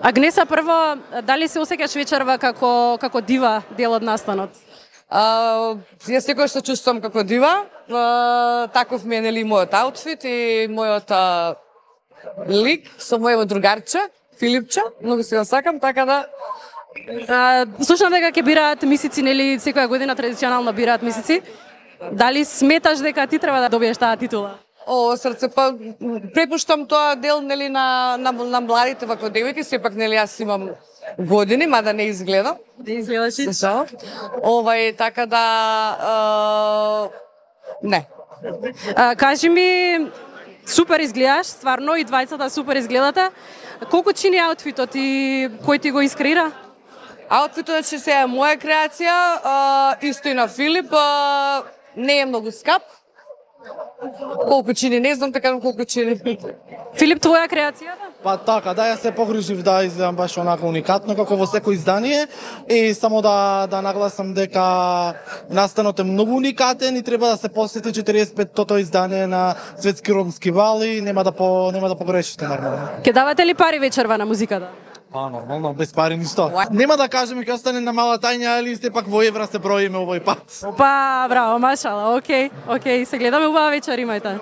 Агнеса, прво, дали се осеќаш вечерва како дива дел од настанот? Јас секогаш се чувствувам како дива. Таков ми е нели мојот аутфит и мојот лик со мојот другарче Филипче. Многу се го сакам, така да Слушам дека ќе бираат мисици, нели секоја година традиционално бираат мисици. Дали сметаш дека ти треба да добиеш таа титула? О, срце, па препуштам тоа дел нели на младите вако девојки, сепак нели јас имам години, мада не изгледам. Да изгледаш? Така да не. Кажи ми, супер изгледаш, стварно и двајцата супер изгледате. Колку чини аутфитот и кој ти го искреира? Аутфитот се е моја креација, исто и на Филип, не е многу скап. Колку чини, не знам така колку чини. Филип, твоја креација? Па така, да, јас се погрижив да изгледам баш онака уникатно како во секој издание и само да нагласам дека настанот е многу уникатен и треба да се посети 45-тото издание на Светски ромски бал и нема да погрешите нормално. Ке давате ли пари вечерва на музиката? Па нормално, без пари ништо. Нема да кажеме ќе остане на мала тајна, али сте пак во евра се броиме овој пат. Па, браво, машала, окей, се гледаме, убава вечер имајте.